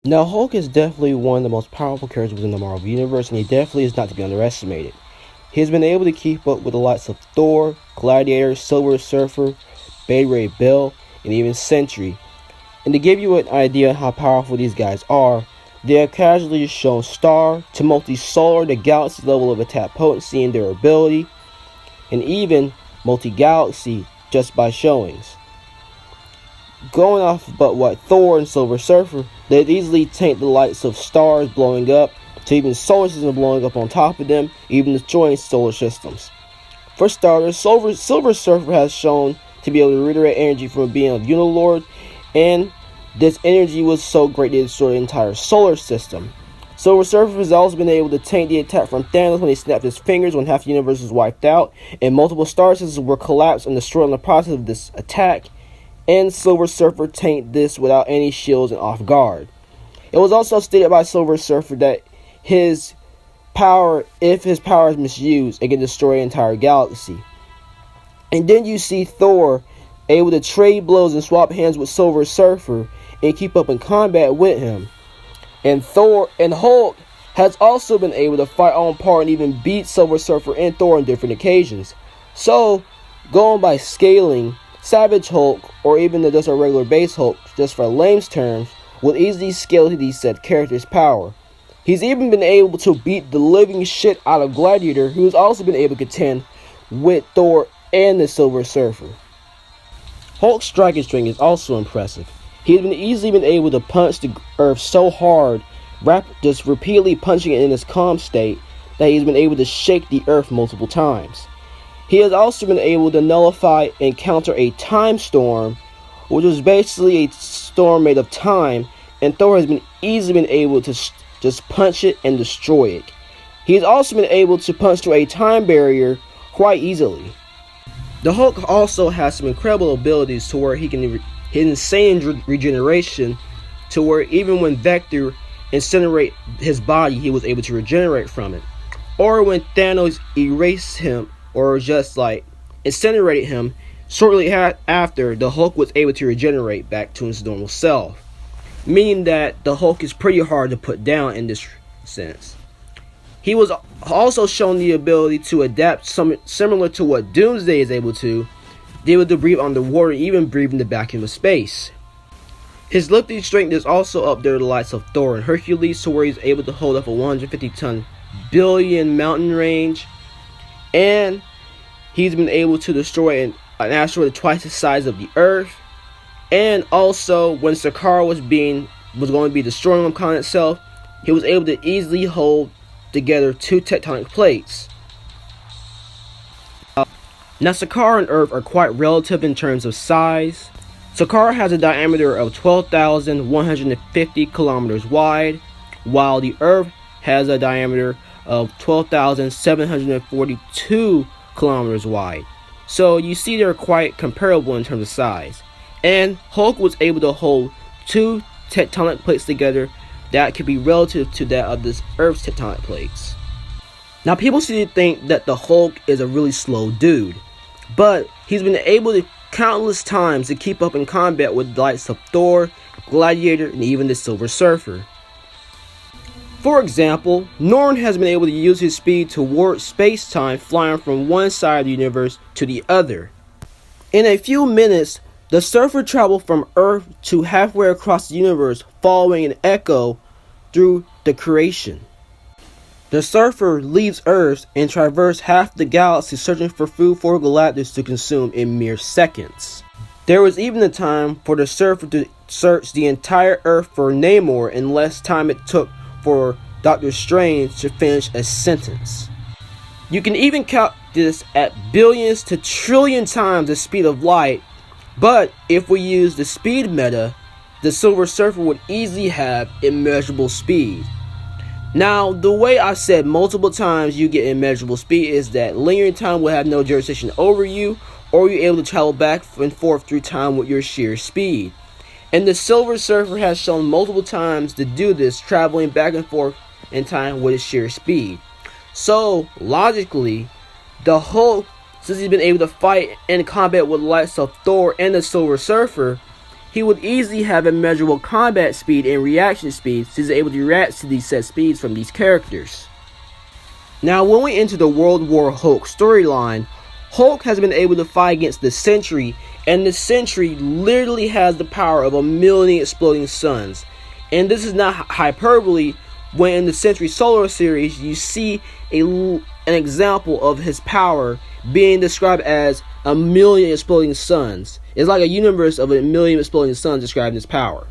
Now, Hulk is definitely one of the most powerful characters within the Marvel Universe, and he definitely is not to be underestimated. He has been able to keep up with the likes of Thor, Gladiator, Silver Surfer, Bay Ray Bill, and even Sentry. And to give you an idea of how powerful these guys are, they have casually shown star to multi-solar to galaxy level of attack potency and durability, and even multi-galaxy just by showings. Going off but what Thor and Silver Surfer, they'd easily tank the likes of stars blowing up, to even solar systems blowing up on top of them, even destroying solar systems. For starters, Silver Surfer has shown to be able to redirect energy from a being of Unilord, and this energy was so great that it destroyed the entire solar system. Silver Surfer has also been able to tank the attack from Thanos when he snapped his fingers when half the universe was wiped out, and multiple star systems were collapsed and destroyed in the process of this attack, and Silver Surfer tanked this without any shields and off guard. It was also stated by Silver Surfer that his power, if his power is misused, it can destroy an entire galaxy. And then you see Thor able to trade blows and swap hands with Silver Surfer and keep up in combat with him. And Hulk has also been able to fight on par and even beat Silver Surfer and Thor on different occasions. So, going by scaling, Savage Hulk, or even just a regular base Hulk, just for lame's terms, will easily scale to these said characters' power. He's even been able to beat the living shit out of Gladiator, who has also been able to contend with Thor and the Silver Surfer. Hulk's striking strength is also impressive. He's easily been able to punch the earth so hard, just repeatedly punching it in his calm state, that he's been able to shake the earth multiple times. He has also been able to nullify and counter a time storm, which was basically a storm made of time, and Thor has easily been able to just punch it and destroy it. He has also been able to punch through a time barrier quite easily. The Hulk also has some incredible abilities to where he can his insane regeneration, to where even when Vector incinerate his body, he was able to regenerate from it. Or when Thanos erased him, or just like incinerated him, shortly after, the Hulk was able to regenerate back to his normal self. Meaning that the Hulk is pretty hard to put down in this sense. He was also shown the ability to adapt similar to what Doomsday is able to breathe underwater, even breathe in the vacuum of space. His lifting strength is also up there with the likes of Thor and Hercules, to where he's able to hold up a 150-ton billion mountain range, and he's been able to destroy an asteroid twice the size of the Earth. And also, when Sakaar was going to be destroying upon itself, he was able to easily hold together two tectonic plates. Now, Sakaar and Earth are quite relative in terms of size. Sakaar has a diameter of 12,150 kilometers wide, while the Earth has a diameter of 12,742 kilometers wide. So you see they're quite comparable in terms of size. And Hulk was able to hold two tectonic plates together that could be relative to that of this Earth's tectonic plates. Now, people seem to think that the Hulk is a really slow dude, but he's been able to countless times to keep up in combat with the likes of Thor, Gladiator, and even the Silver Surfer. For example, Norn has been able to use his speed to warp space-time, flying from one side of the universe to the other. In a few minutes, the Surfer traveled from Earth to halfway across the universe, following an echo through the creation. The Surfer leaves Earth and traverses half the galaxy searching for food for Galactus to consume in mere seconds. There was even a time for the Surfer to search the entire Earth for Namor in less time it took for Doctor Strange to finish a sentence. You can even count this at billions to trillion times the speed of light, but if we use the speed meta, the Silver Surfer would easily have immeasurable speed. Now, the way I said multiple times you get immeasurable speed is that linear time will have no jurisdiction over you, or you're able to travel back and forth through time with your sheer speed. And the Silver Surfer has shown multiple times to do this, traveling back and forth in time with his sheer speed. So, logically, the Hulk, since he's been able to fight in combat with the likes of Thor and the Silver Surfer, he would easily have immeasurable combat speed and reaction speed since he's able to react to these set speeds from these characters. Now when we enter the World War Hulk storyline, Hulk has been able to fight against the Sentry, and the Sentry literally has the power of 1,000,000 exploding suns. And this is not hyperbole. When in the Sentry Solar Series, you see an example of his power being described as 1,000,000 exploding suns. It's like a universe of 1,000,000 exploding suns describing his power.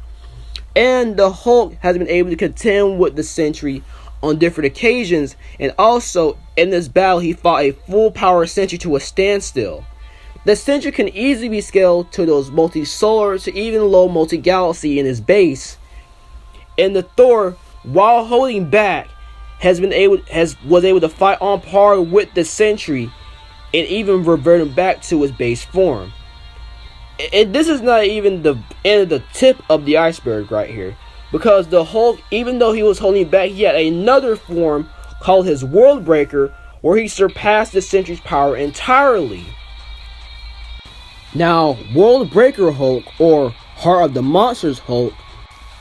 And the Hulk has been able to contend with the Sentry on different occasions, and also in this battle he fought a full power Sentry to a standstill. The Sentry can easily be scaled to those multi-solar to even low multi-galaxy in his base. And the Thor, while holding back, was able to fight on par with the Sentry and even reverting back to his base form. And this is not even the end of the tip of the iceberg right here, because the Hulk, even though he was holding back, he had another form called his World Breaker, where he surpassed the Sentry's power entirely. Now, World Breaker Hulk, or Heart of the Monsters Hulk,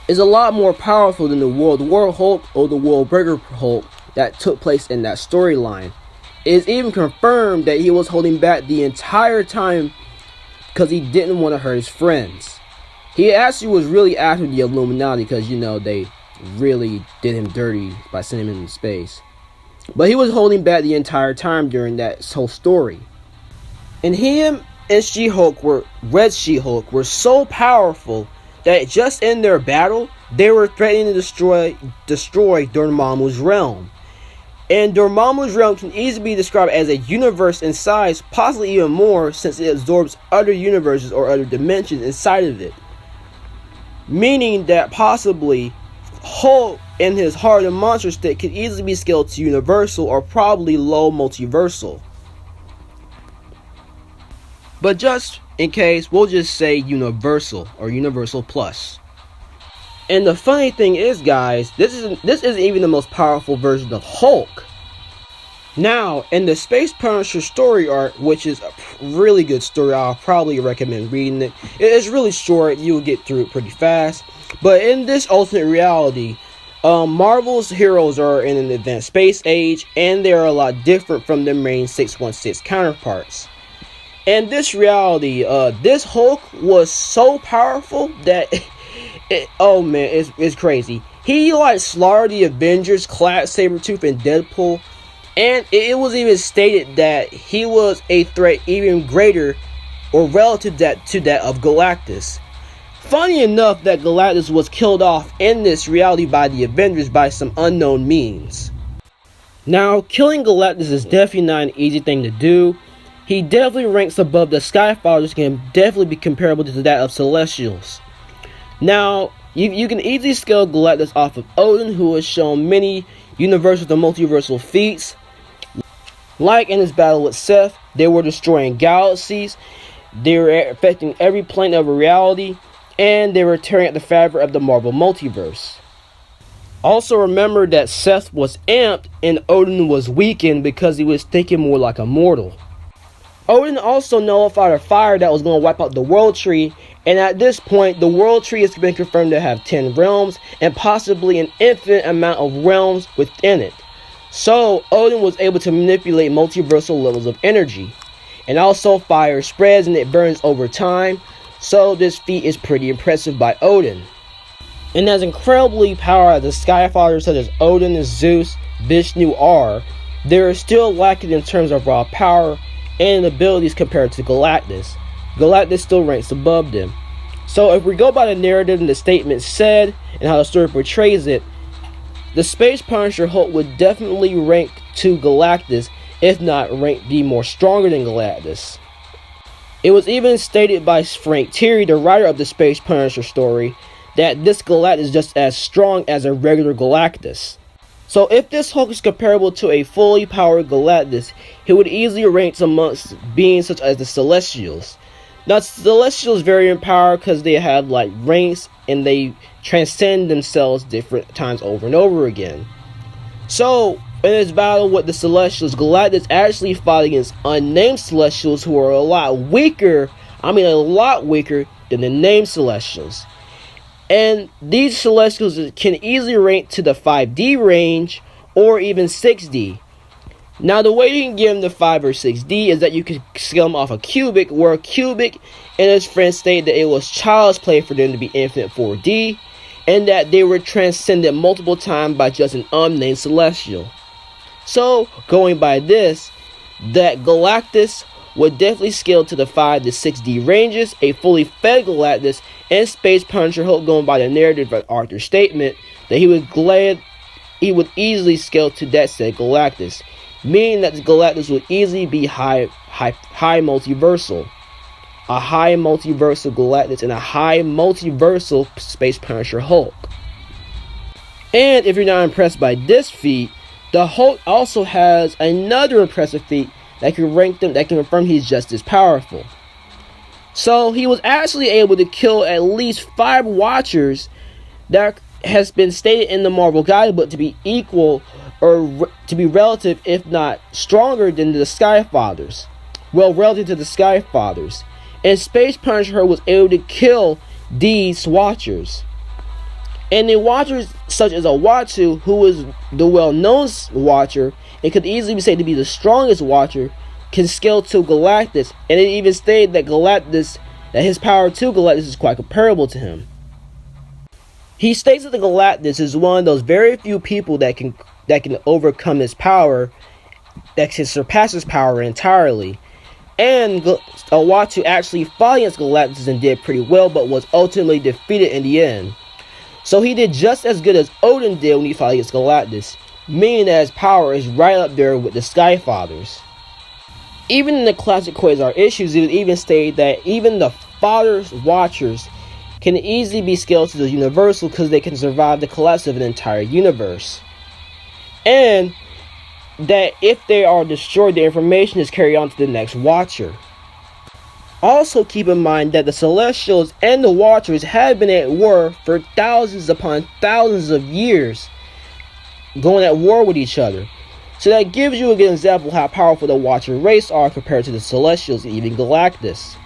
is a lot more powerful than the World War Hulk or the World Breaker Hulk that took place in that storyline. It is even confirmed that he was holding back the entire time because he didn't want to hurt his friends. He actually was really after the Illuminati because, you know, they really did him dirty by sending him into space. But he was holding back the entire time during that whole story. And him and Red She-Hulk were so powerful that just in their battle, they were threatening to destroy Dormammu's realm. And Dormammu's realm can easily be described as a universe in size, possibly even more, since it absorbs other universes or other dimensions inside of it. Meaning that possibly Hulk and his Heart of the Monster stick could easily be scaled to universal or probably low multiversal. But just in case, we'll just say universal or universal plus. And the funny thing is, guys, this isn't even the most powerful version of Hulk. Now, in the Space Punisher story arc, which is a really good story, I'll probably recommend reading it. It's really short, you'll get through it pretty fast. But in this alternate reality, Marvel's heroes are in an advanced space age, and they are a lot different from their main 616 counterparts. In this reality, this Hulk was so powerful that oh man, it's crazy. He like slaughtered the Avengers, clad Sabretooth, and Deadpool, and it was even stated that he was a threat even greater or relative to that of Galactus. Funny enough that Galactus was killed off in this reality by the Avengers by some unknown means. Now, killing Galactus is definitely not an easy thing to do. He definitely ranks above the Skyfallers, can definitely be comparable to that of Celestials. Now, you can easily scale Galactus off of Odin, who has shown many universal to multiversal feats. Like in his battle with Seth, they were destroying galaxies, they were affecting every plane of reality, and they were tearing at the fabric of the Marvel multiverse. Also remember that Seth was amped and Odin was weakened because he was thinking more like a mortal. Odin also nullified a fire that was going to wipe out the World Tree, and at this point the World Tree has been confirmed to have 10 realms and possibly an infinite amount of realms within it. So Odin was able to manipulate multiversal levels of energy. And also fire spreads and it burns over time, so this feat is pretty impressive by Odin. And as incredibly powerful as the Skyfallers such as Odin and Zeus, Vishnu are, they are still lacking in terms of raw power and abilities compared to Galactus. Galactus still ranks above them. So if we go by the narrative and the statement said and how the story portrays it, the Space Punisher Hulk would definitely rank to Galactus, if not rank the more stronger than Galactus. It was even stated by Frank Thierry, the writer of the Space Punisher story, that this Galactus is just as strong as a regular Galactus. So if this Hulk is comparable to a fully powered Galactus, he would easily rank amongst beings such as the Celestials. Now Celestials vary in power because they have like ranks and they transcend themselves different times over and over again. So in his battle with the Celestials, Galactus actually fought against unnamed Celestials who are a lot weaker than than the named Celestials. And these Celestials can easily rank to the 5D range or even 6D. Now the way you can get them to 5 or 6D is that you can scale them off a cubic, where Cubic and his friends stated that it was child's play for them to be infinite 4D, and that they were transcended multiple times by just an unnamed Celestial. So, going by this, that Galactus would definitely scale to the 5 to 6D ranges, a fully fed Galactus, and Space Punisher Hulk, going by the narrative of Arthur's statement, that he would easily scale to that said Galactus, meaning that the Galactus would easily be high multiversal. A high multiversal Galactus and a high multiversal Space Punisher Hulk. And if you're not impressed by this feat, the Hulk also has another impressive feat that can rank them, that can confirm he's just as powerful. So he was actually able to kill at least 5 Watchers that has been stated in the Marvel Guidebook to be equal or to be relative, if not stronger than the Skyfathers. Well, relative to the Skyfathers. And Space Punisher was able to kill these Watchers. And the Watchers, such as a Watu, who is the well-known Watcher and could easily be said to be the strongest Watcher, can scale to Galactus. And it even stated that Galactus, that his power to Galactus is quite comparable to him. He states that the Galactus is one of those very few people that can overcome his power, that can surpass his power entirely. And Watu actually fought against Galactus and did pretty well, but was ultimately defeated in the end. So he did just as good as Odin did when he fought against Galactus, meaning that his power is right up there with the Skyfathers. Even in the classic Quasar issues, it was even stated that even the Father's Watchers can easily be scaled to the Universal because they can survive the collapse of an entire universe. And that if they are destroyed, the information is carried on to the next Watcher. Also keep in mind that the Celestials and the Watchers have been at war for thousands upon thousands of years, going at war with each other. So that gives you a good example of how powerful the Watcher race are compared to the Celestials and even Galactus.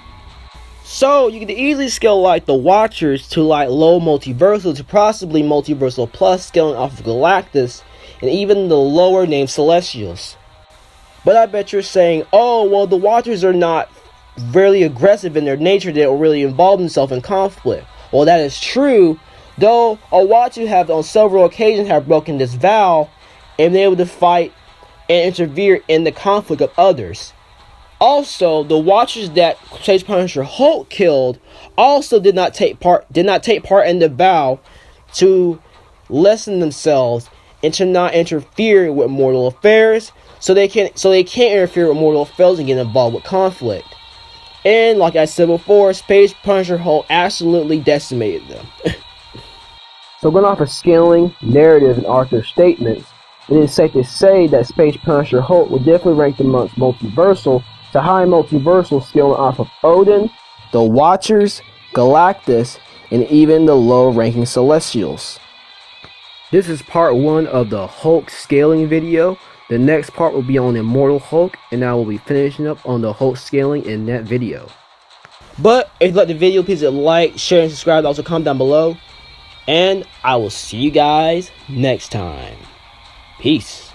So you can easily scale like the Watchers to like low multiversal to possibly multiversal plus, scaling off of Galactus and even the lower named Celestials. But I bet you're saying, oh well, the Watchers are not very aggressive in their nature, they don't really involve themselves in conflict. Well, that is true, though a Watu have on several occasions have broken this vow and been able to fight and interfere in the conflict of others. Also, the Watchers that Space Punisher Hulk killed also did not take part in the vow to lessen themselves and to not interfere with mortal affairs, so they can't interfere with mortal affairs and get involved with conflict. And like I said before, Space Punisher Hulk absolutely decimated them. So going off of scaling, narrative, and Arthur's statements, it is safe to say that Space Punisher Hulk will definitely rank amongst multiversal to high multiversal, scaling off of Odin, the Watchers, Galactus, and even the low-ranking Celestials. This is part 1 of the Hulk scaling video. The next part will be on Immortal Hulk, and I will be finishing up on the Hulk scaling in that video. But if you like the video, please hit like, share, and subscribe. Also comment down below. And I will see you guys next time. Peace.